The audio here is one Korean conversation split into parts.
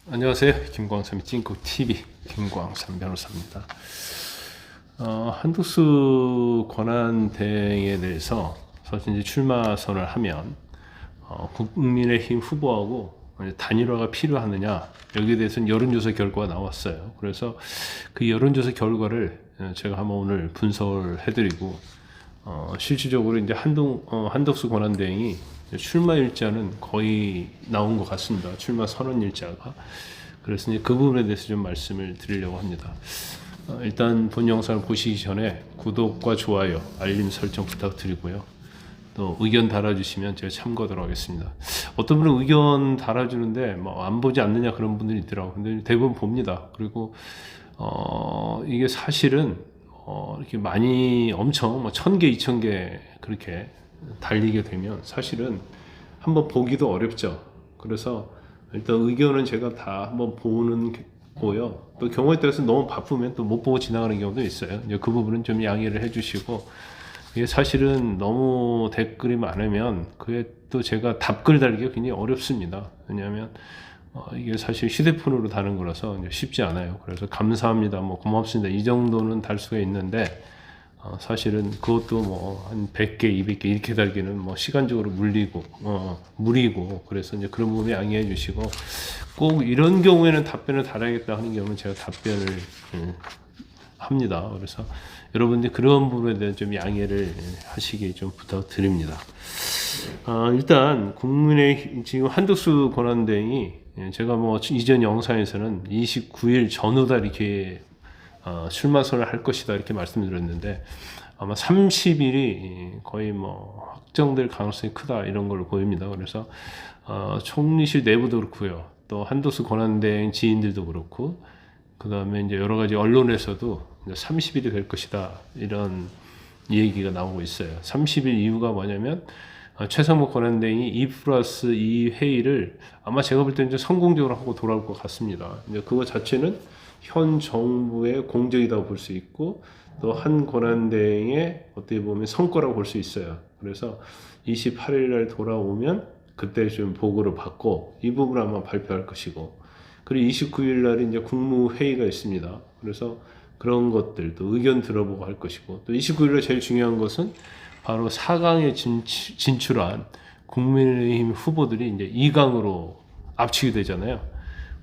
안녕하세요. 김광삼의 찐국TV 김광삼 변호사입니다. 한덕수 권한대행에 대해서 사실 이제 출마 선언을 하면 국민의힘 후보하고 단일화가 필요하느냐, 여기에 대해서는 여론조사 결과가 나왔어요. 그래서 그 여론조사 결과를 제가 한번 오늘 분석을 해드리고, 실질적으로 이제 한덕수 권한대행이 출마 일자는 거의 나온 것 같습니다. 출마 선언 일자가. 그래서 이제 그 부분에 대해서 좀 말씀을 드리려고 합니다. 일단 본 영상을 보시기 전에 구독과 좋아요, 알림 설정 부탁드리고요. 또 의견 달아주시면 제가 참고하도록 하겠습니다. 어떤 분은 의견 달아주는데 뭐 안 보지 않느냐 그런 분들이 있더라고요. 근데 대부분 봅니다. 그리고 이게 사실은 이렇게 많이 엄청 뭐 1000개, 2000개 그렇게 달리게 되면 사실은 한번 보기도 어렵죠. 그래서 일단 의견은 제가 다 한번 보는 거고요. 또 경우에 따라서 너무 바쁘면 또 못 보고 지나가는 경우도 있어요. 이제 그 부분은 좀 양해를 해주시고, 이게 사실은 너무 댓글이 많으면 그게 또 제가 답글 달기가 굉장히 어렵습니다. 왜냐하면 이게 사실 휴대폰으로 다는 거라서 쉽지 않아요. 그래서 감사합니다, 뭐 고맙습니다, 이 정도는 달 수가 있는데, 사실은 그것도 뭐 한 100개, 200개 이렇게 달기는 뭐 시간적으로 무리고, 그래서 이제 그런 부분 양해해 주시고, 꼭 이런 경우에는 답변을 달아야겠다 하는 경우는 제가 답변을 합니다. 그래서 여러분들 그런 부분에 대한 좀 양해를 하시기 좀 부탁드립니다. 일단 국민의 지금 한덕수 권한대행이, 제가 뭐 이전 영상에서는 29일 전후다 이렇게 출마 선언을 할 것이다 이렇게 말씀드렸는데, 아마 30일이 거의 뭐 확정될 가능성이 크다 이런 걸로 보입니다. 그래서 총리실 내부도 그렇고요, 또 한덕수 권한대행 지인들도 그렇고, 그 다음에 이제 여러 가지 언론에서도 30일이 될 것이다 이런 얘기가 나오고 있어요. 30일 이유가 뭐냐면, 최상목 권한대행이 2+2 회의를 아마 제가 볼 때는 성공적으로 하고 돌아올 것 같습니다. 이제 그거 자체는 현 정부의 공적이라고 볼 수 있고, 또 한 권한대행의 어떻게 보면 성과라고 볼 수 있어요. 그래서 28일 날 돌아오면 그때 좀 보고를 받고 이 부분을 아마 발표할 것이고, 그리고 29일 날 이제 국무회의가 있습니다. 그래서 그런 것들도 의견 들어보고 할 것이고, 또 29일 날 제일 중요한 것은 바로 4강에 진출한 국민의힘 후보들이 이제 2강으로 압축이 되잖아요.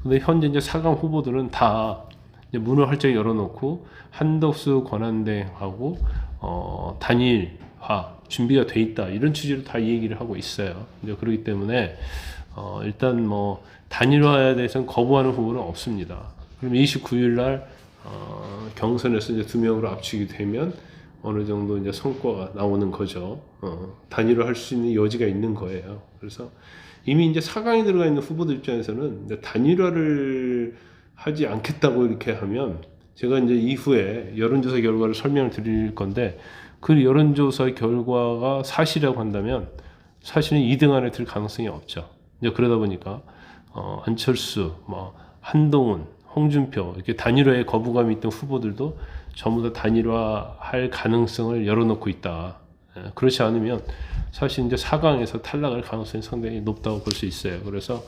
근데 현재 이제 4강 후보들은 다 이제 문을 활짝 열어놓고 한덕수 권한대행하고 단일화 준비가 돼 있다 이런 취지로 다 얘기를 하고 있어요. 이제 그렇기 때문에 일단 뭐 단일화에 대해서는 거부하는 후보는 없습니다. 그럼 29일 날 경선에서 이제 2명으로 압축이 되면 어느 정도 이제 성과가 나오는 거죠. 단일화 할 수 있는 여지가 있는 거예요. 그래서 이미 이제 4강에 들어가 있는 후보들 입장에서는 단일화를 하지 않겠다고 이렇게 하면, 제가 이제 이후에 여론조사 결과를 설명을 드릴 건데, 그 여론조사 결과가 사실이라고 한다면 사실은 2등 안에 들 가능성이 없죠. 이제 그러다 보니까 안철수, 뭐 한동훈, 홍준표 이렇게 단일화에 거부감이 있던 후보들도 전부 다 단일화할 가능성을 열어놓고 있다. 그렇지 않으면 사실 이제 4강에서 탈락할 가능성이 상당히 높다고 볼 수 있어요. 그래서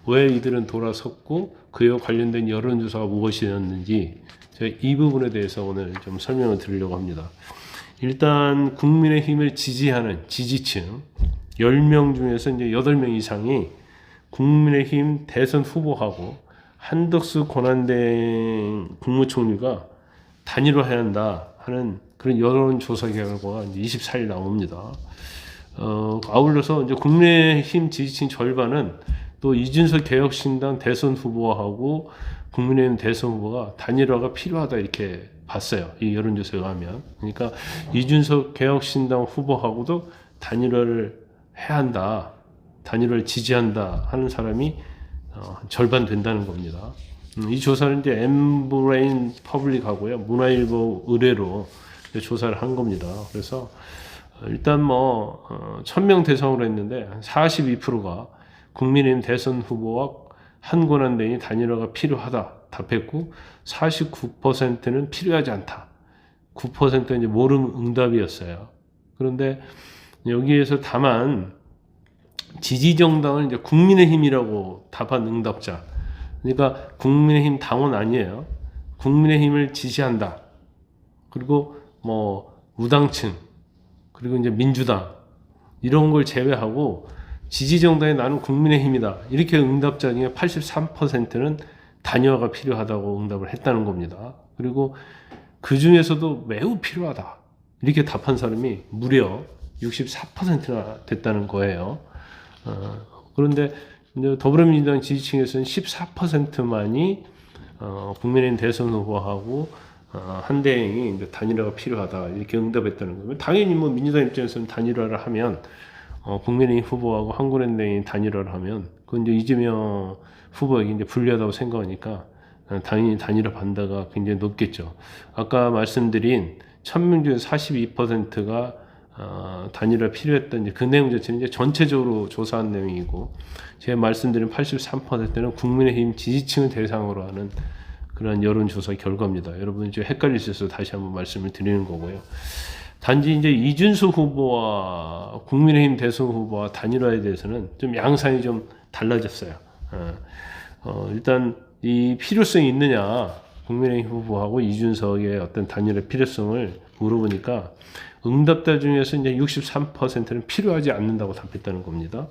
왜 이들은 돌아섰고 그와 관련된 여론조사가 무엇이었는지 제가 이 부분에 대해서 오늘 좀 설명을 드리려고 합니다. 일단 국민의힘을 지지하는 지지층 10명 중에서 이제 8명 이상이 국민의힘 대선 후보하고 한덕수 권한대행 국무총리가 단일화해야 한다 하는 그런 여론조사 결과가 이제 24일 나옵니다. 아울러서 이제 국민의힘 지지층 절반은 또 이준석 개혁신당 대선 후보하고 국민의힘 대선 후보가 단일화가 필요하다 이렇게 봤어요. 이 여론조사에 하면. 그러니까 이준석 개혁신당 후보하고도 단일화를 해야 한다, 단일화를 지지한다 하는 사람이 절반 된다는 겁니다. 이 조사는 이제 엠브레인 퍼블릭하고요, 문화일보 의뢰로 조사를 한 겁니다. 그래서 일단 뭐 1000명 대상으로 했는데 42%가 국민의힘 대선 후보와 한 권한대행이 단일화가 필요하다 답했고, 49%는 필요하지 않다, 9%는 이제 모름 응답이었어요. 그런데 여기에서 다만 지지정당을 이제 국민의힘이라고 답한 응답자 그러니까 국민의힘 당원 아니에요. 국민의힘을 지지한다. 그리고 뭐 우당층, 그리고 이제 민주당 이런 걸 제외하고 지지 정당에 나는 국민의힘이다. 이렇게 응답자 중에 83%는 단일화가 필요하다고 응답을 했다는 겁니다. 그리고 그 중에서도 매우 필요하다. 이렇게 답한 사람이 무려 64%나 됐다는 거예요. 그런데 이제 더불어민주당 지지층에서는 14%만이 국민의힘 대선 후보하고 한대행이 이제 단일화가 필요하다 이렇게 응답했다는 거예요. 당연히 뭐 민주당 입장에서는 단일화를 하면 국민의힘 후보하고 한국연대행이 단일화를 하면 그건 이제 이재명 후보에게 이제 불리하다고 생각하니까 당연히 단일화 반대가 굉장히 높겠죠. 아까 말씀드린 1000명 중에 42%가 단일화 필요했던 이제 그 내용 자체는 이제 전체적으로 조사한 내용이고, 제가 말씀드린 83%는 국민의힘 지지층을 대상으로 하는 그런 여론조사 결과입니다. 여러분 이제 헷갈리셔서 다시 한번 말씀을 드리는 거고요. 단지 이제 이준수 후보와 국민의힘 대선 후보와 단일화에 대해서는 좀 양상이 좀 달라졌어요. 일단 이 필요성이 있느냐, 국민의힘 후보하고 이준석의 어떤 단일화 필요성을 물어보니까 응답자 중에서 이제 63%는 필요하지 않는다고 답했다는 겁니다.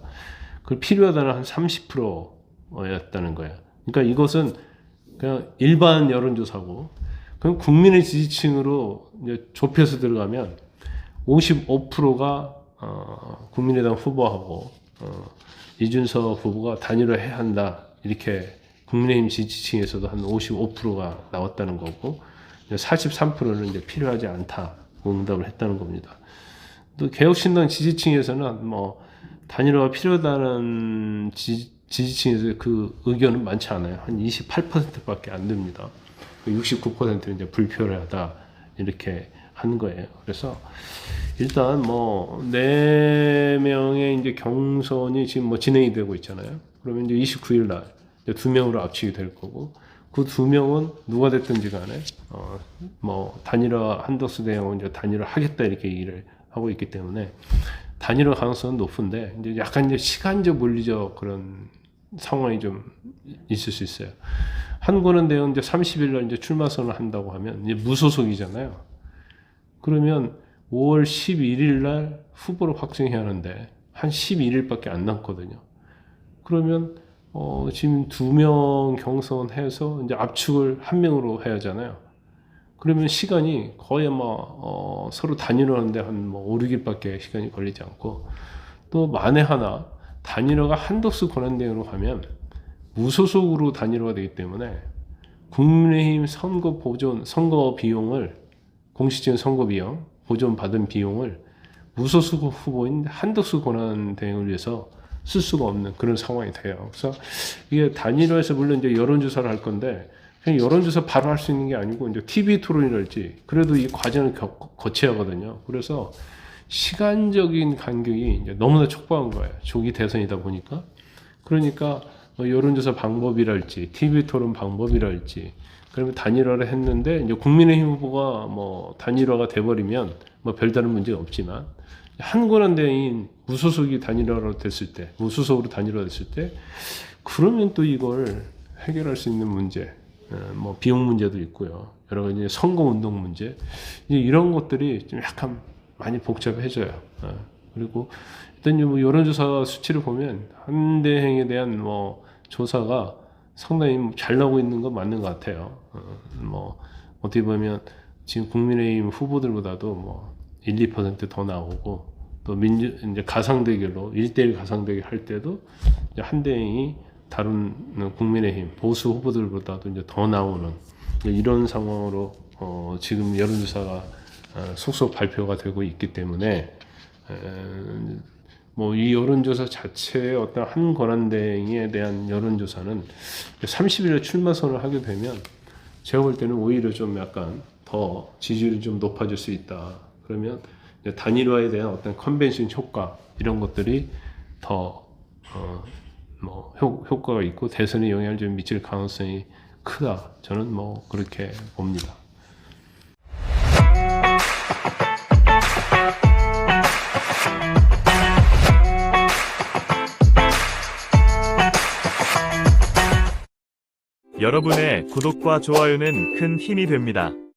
그 필요하다는 한 30%였다는 거예요. 그러니까 이것은 그냥 일반 여론조사고, 그럼 국민의 지지층으로 이제 좁혀서 들어가면 55%가 국민의당 후보하고 이준석 후보가 단일화해야 한다, 이렇게 국민의힘 지지층에서도 한 55%가 나왔다는 거고, 43%는 이제 필요하지 않다 응답을 했다는 겁니다. 또 개혁신당 지지층에서는 뭐 단일화가 필요하다는 지지층에서 그 의견은 많지 않아요. 한 28%밖에 안 됩니다. 69%는 이제 불필요하다 이렇게 한 거예요. 그래서 일단 뭐 4명의 이제 경선이 지금 뭐 진행이 되고 있잖아요. 그러면 이제 29일 날 2명으로 압축이 될 거고, 그 2명은 누가 됐든지 간에 뭐 단일화 한덕수 대행은 이제 단일화 하겠다 이렇게 얘기를 하고 있기 때문에 단일화 가능성은 높은데, 이제 약간 이제 시간적 물리적 그런 상황이 좀 있을 수 있어요. 한국은 대응 이제 30일 날 이제 출마 선언을 한다고 하면 이제 무소속이잖아요. 그러면 5월 11일 날 후보로 확정해야 하는데 한 11일밖에 안 남거든요. 그러면 지금 2명 경선해서 이제 압축을 1명으로 해야 하잖아요. 그러면 시간이 거의 뭐 서로 단일화하는데 한 뭐 5, 6일밖에 시간이 걸리지 않고, 또 만에 하나 단일화가 한덕수 권한대행으로 가면 무소속으로 단일화가 되기 때문에 국민의힘 선거 비용을, 공식적인 선거 비용, 보존 받은 비용을 무소속 후보인 한덕수 권한대행을 위해서 쓸 수가 없는 그런 상황이 돼요. 그래서 이게 단일화에서 물론 이제 여론조사를 할 건데, 그냥 여론조사 바로 할 수 있는 게 아니고 이제 TV 토론이랄지 그래도 이 과정을 거쳐야 하거든요. 그래서 시간적인 간격이 이제 너무나 촉박한 거예요. 조기 대선이다 보니까. 그러니까 뭐 여론조사 방법이랄지 TV 토론 방법이랄지, 그러면 단일화를 했는데 이제 국민의힘 후보가 뭐 단일화가 돼버리면 뭐 별다른 문제가 없지만, 한권한대행인 무소속이 단일화로 됐을 때, 무소속으로 단일화 됐을 때, 그러면 또 이걸 해결할 수 있는 문제, 뭐 비용 문제도 있고요. 여러 가지 선거 운동 문제, 이제 이런 것들이 좀 약간 많이 복잡해져요. 그리고 일단 뭐 여론조사 수치를 보면 한대행에 대한 뭐 조사가 상당히 잘 나오고 있는 건 맞는 것 같아요. 뭐 어떻게 보면 지금 국민의힘 후보들보다도 뭐 1, 2% 더 나오고, 또 이제 가상대결로 1대1 가상대결 할 때도 이제 한대행이 다른 국민의힘 보수 후보들보다도 이제 더 나오는 이런 상황으로 지금 여론조사가 속속 발표가 되고 있기 때문에, 뭐 이 여론조사 자체의 어떤 한 권한대행에 대한 여론조사는 30일에 출마 선언을 하게 되면 제가 볼 때는 오히려 좀 약간 더 지지율이 좀 높아질 수 있다. 그러면 단일화에 대한 어떤 컨벤션 효과, 이런 것들이 더 뭐 효과가 있고 대선에 영향을 좀 미칠 가능성이 크다. 저는 뭐 그렇게 봅니다. 여러분의 구독과 좋아요는 큰 힘이 됩니다.